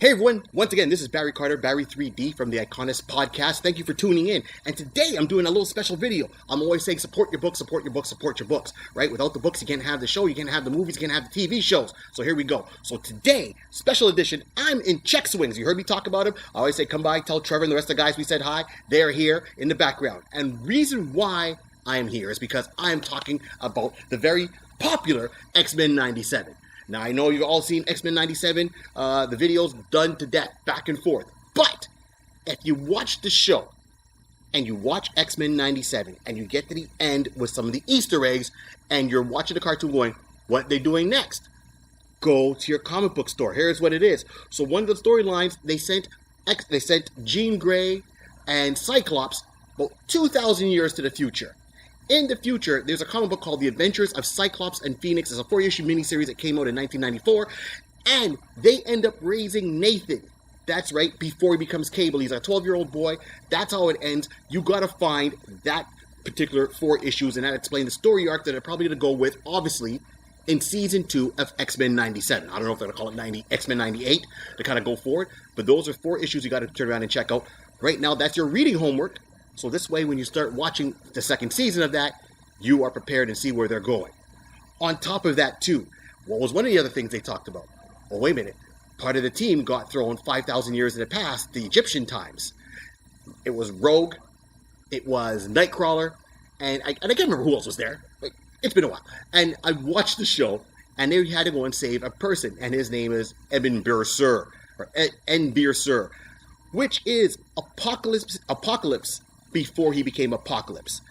Hey everyone, once again, this is Barry Carter, Barry 3D from the iConis podcast. Thank you for tuning in. And today I'm doing a little special video. I'm always saying support your books, support your books, support your books, right? Without the books, you can't have the show, you can't have the movies, you can't have the TV shows. So here we go. So today, special edition, I'm in Check Swings. You heard me talk about him. I always say come by, tell Trevor and the rest of the guys we said hi. They're here in the background. And reason why I am here is because I'm talking about the very popular X-Men'97. Now, I know you've all seen X-Men'97, the videos done to death, back and forth. But if you watch the show and you watch X-Men'97 and you get to the end with some of the Easter eggs and you're watching the cartoon going, what are they doing next? Go to your comic book store. Here's what it is. So one of the storylines, they sent Jean Grey and Cyclops about 2,000 years to the future. In the future, there's a comic book called The Adventures of Cyclops and Phoenix. It's a 4-issue miniseries that came out in 1994. And they end up raising Nathan. That's right, before he becomes Cable. He's a 12-year-old boy. That's how it ends. You got to find that particular 4 issues, and that explains the story arc that they're probably going to go with, obviously, in Season 2 of X-Men'97. I don't know if they're going to call it X-Men'98 to kind of go forward. But those are 4 issues you got to turn around and check out. Right now, that's your reading homework. So this way, when you start watching the second season of that, you are prepared and see where they're going. On top of that, too, what was one of the other things they talked about? Oh, wait a minute. Part of the team got thrown 5,000 years in the past, the Egyptian times. It was Rogue, it was Nightcrawler, and I can't remember who else was there. Like, it's been a while. And I watched the show, and they had to go and save a person, and his name is Enbersur, which is Apocalypse before he became Apocalypse,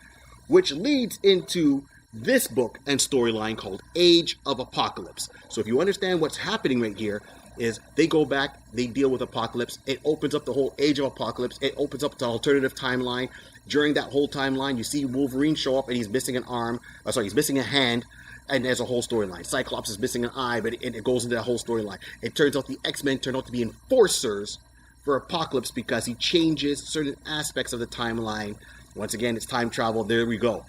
which leads into this book and storyline called Age of Apocalypse. So if you understand what's happening right here, is they go back, they deal with Apocalypse, it opens up the whole Age of Apocalypse, it opens up the alternative timeline. During that whole timeline, you see Wolverine show up and he's missing an arm, he's missing a hand, and there's a whole storyline. Cyclops is missing an eye, but it goes into that whole storyline. It turns out the X-Men turn out to be enforcers for Apocalypse because he changes certain aspects of the timeline. Once again, it's time travel. There we go.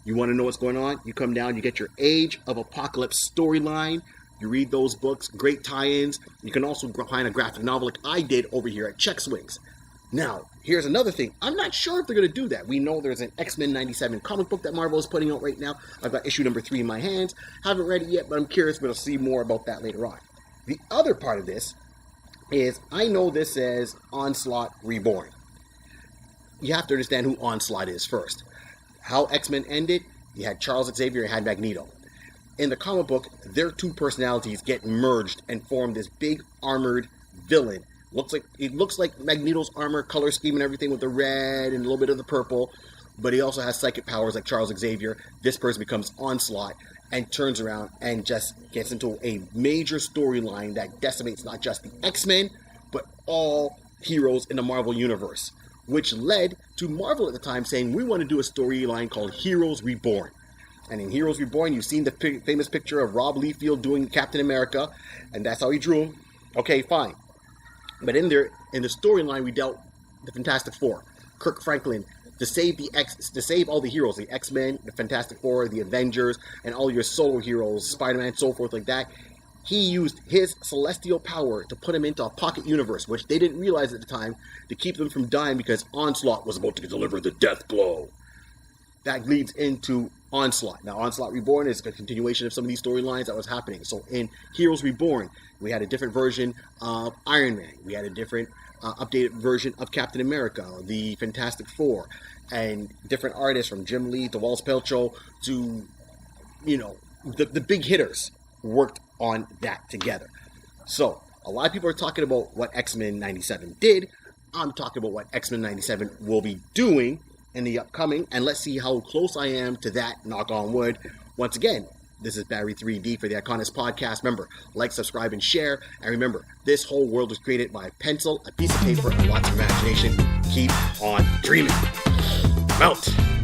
You want to know what's going on? You come down, you get your Age of Apocalypse storyline. You read those books, great tie-ins. You can also find a graphic novel like I did over here at Check Swings. Now, here's another thing. I'm not sure if they're going to do that. We know there's an X-Men'97 comic book that Marvel is putting out right now. I've got issue number 3 in my hands. Haven't read it yet, but I'm curious. We'll see more about that later on. The other part of this is, I know this says Onslaught Reborn. You have to understand who Onslaught is first. How X-Men ended, you had Charles Xavier, you had Magneto. In the comic book, their 2 personalities get merged and form this big armored villain. It looks like Magneto's armor, color scheme and everything with the red and a little bit of the purple, but he also has psychic powers like Charles Xavier. This person becomes Onslaught and turns around and just gets into a major storyline that decimates not just the X-Men, but all heroes in the Marvel Universe, which led to Marvel at the time saying, we want to do a storyline called Heroes Reborn. And in Heroes Reborn, you've seen the famous picture of Rob Liefeld doing Captain America, and that's how he drew him. Okay, fine. But in the storyline, we dealt the Fantastic Four, Kirk Franklin, to save all the heroes, the X-Men, the Fantastic Four, the Avengers, and all your solo heroes, Spider-Man, so forth like that. He used his celestial power to put him into a pocket universe, which they didn't realize at the time, to keep them from dying because Onslaught was about to deliver the death blow. That leads into Onslaught. Now, Onslaught Reborn is a continuation of some of these storylines that was happening. So in Heroes Reborn, we had a different version of Iron Man. We had a different updated version of Captain America, the Fantastic Four, and different artists from Jim Lee to Waltz Pelcho to, the big hitters worked on that together. So a lot of people are talking about what X-Men'97 did. I'm talking about what X-Men'97 will be doing in the upcoming, and let's see how close I am to that, knock on wood. Once again, this is Barry 3D for the iConis podcast. Remember, like, subscribe, and share. And remember, this whole world was created by a pencil, a piece of paper, and lots of imagination. Keep on dreaming. I'm out.